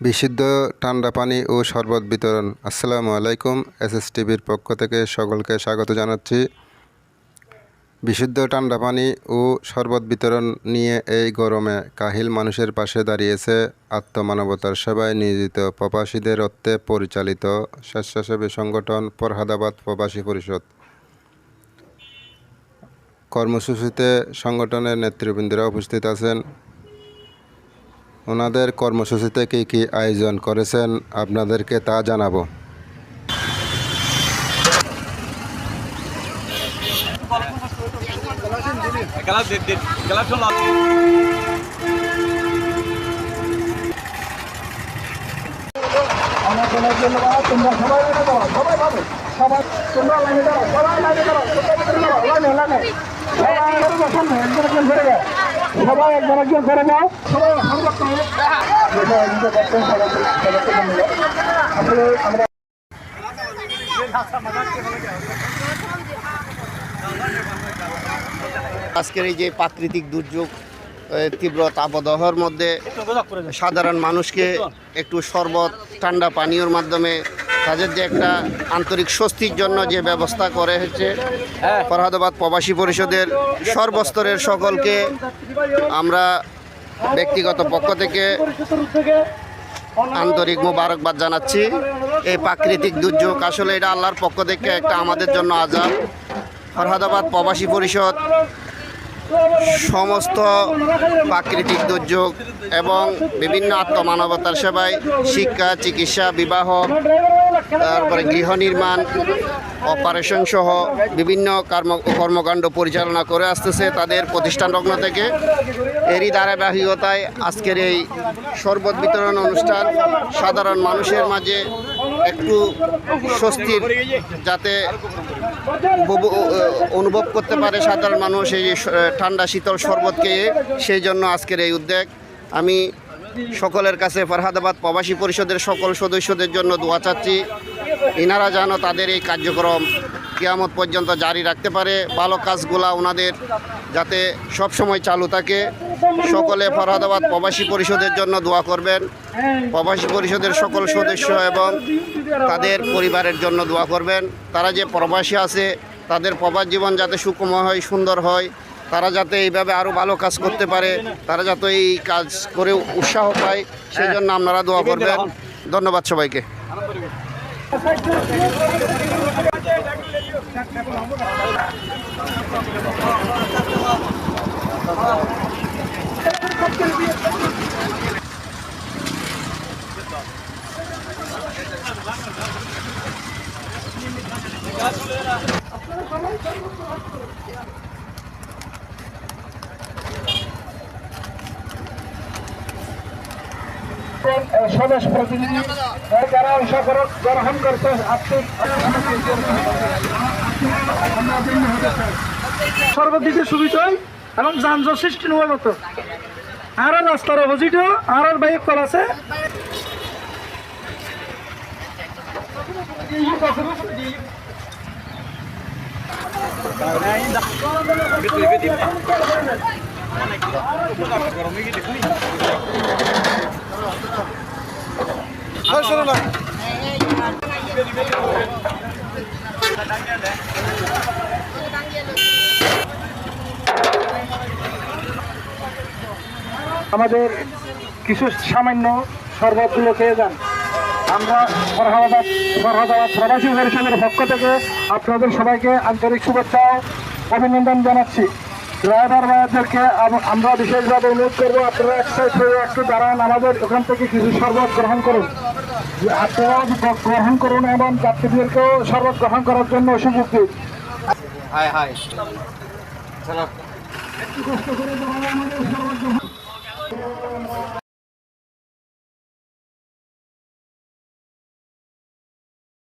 বিশুদ্ধ ঠান্ডা পানি ও শরবত বিতরণ। আসসালামু আলাইকুম। এসএসটিভির পক্ষ থেকে সকলকে স্বাগত জানাচ্ছি। বিশুদ্ধ ঠান্ডা পানি ও শরবত বিতরণ নিয়ে এই গরমে কাহিল মানুষের পাশে দাঁড়িয়েছে আত্মমানবতার সেবায় নিয়োজিত প্রবাসীদের অর্থে পরিচালিত স্বেচ্ছাসেবী সংগঠন ফরহাদাবাদ প্রবাসী পরিষদ। কর্মসূচিতে সংগঠনের নেতৃবৃন্দরা উপস্থিত আছেন। ওনাদের কর্মসূচিতে কী কী আয়োজন করেছেন আপনাদেরকে তা জানাবো। সবাই একজন একজন করে নাও। আজকের এই যে প্রাকৃতিক দুর্যোগ তীব্র তাপদাহের মধ্যে সাধারণ মানুষকে একটু শরবত ঠান্ডা পানীয়র মাধ্যমে তাদের যে একটা আন্তরিক স্বস্তির জন্য যে ব্যবস্থা করে হচ্ছে ফরহাদাবাদ প্রবাসী পরিষদের সর্বস্তরের সকলকে আমরা ব্যক্তিগত পক্ষ থেকে আন্তরিক মোবারকবাদ জানাচ্ছি। এই প্রাকৃতিক দুর্যোগ আসলে এটা আল্লাহর পক্ষ থেকে একটা আমাদের জন্য আযাব। ফরহাদাবাদ প্রবাসী পরিষদ সমস্ত প্রাকৃতিক দুর্যোগ এবং বিভিন্ন আত্মমানবতার সেবায় শিক্ষা, চিকিৎসা, বিবাহ, তারপরে গৃহ নির্মাণ, অপারেশন সহ বিভিন্ন কর্মকাণ্ড পরিচালনা করে আসতেছে তাদের প্রতিষ্ঠান লগ্ন থেকে। এরই ধারাবাহিকতায় আজকের এই শরবত বিতরণ অনুষ্ঠান সাধারণ মানুষের মাঝে একটু স্বস্তির যাতে অনুভব করতে পারে সাধারণ মানুষ এই ঠান্ডা শীতল শরবত খেয়ে, সেই জন্য আজকের এই উদ্যোগ। আমি সকলের কাছে ফরহাদাবাদ প্রবাসী পরিষদের সকল সদস্যদের জন্য দোয়া চাচ্ছি, ইনারা যেন তাদের এই কার্যক্রম কিয়ামত পর্যন্ত জারি রাখতে পারে, ভালো কাজগুলা ওনাদের যাতে সবসময় চালু থাকে। সকলে ফরহাদাবাদ প্রবাসী পরিষদের জন্য দোয়া করবেন, প্রবাসী পরিষদের সকল সদস্য এবং তাদের পরিবারের জন্য দোয়া করবেন। তারা যে প্রবাসী আছে তাদের প্রবাস জীবন যাতে সুখময় হয়, সুন্দর হয়, তারা যাতে এইভাবে আরও ভালো কাজ করতে পারে, তারা যাতে এই কাজ করে উৎসাহ পায়, সেই জন্য আপনারা দোয়া করবেন। ধন্যবাদ সবাইকে। স্বদেশ প্রতিনিধি যারা অংশগ্রহণ করছে আর্থিক শরবত দিতে সুবিধা এবং যানজট সৃষ্টি নেওয়ার মতো আর রাস্তার অপোজিট আর বাইক কল আছে। আমাদের কিছু সামান্য শরবতগুলো খেয়ে যান। আমরা ফরহাদাবাদ প্রবাসী পরিষদের পক্ষ থেকে আপনাদের সবাইকে আন্তরিক শুভেচ্ছা অভিনন্দন জানাচ্ছি। ড্রাইভার ভাইদেরকে আমরা বিশেষভাবে অনুরোধ করবো, আপনারা একসাইড হয়ে একটু দাঁড়ান, আমাদের ওখান থেকে কিছু শরবত গ্রহণ করুন। আপনারাও গ্রহণ করুন এবং যাত্রীদেরকেও শরবত গ্রহণ করার জন্য সুযোগ দিন। একটু কষ্ট করে আমাদের শরবত গ্রহণ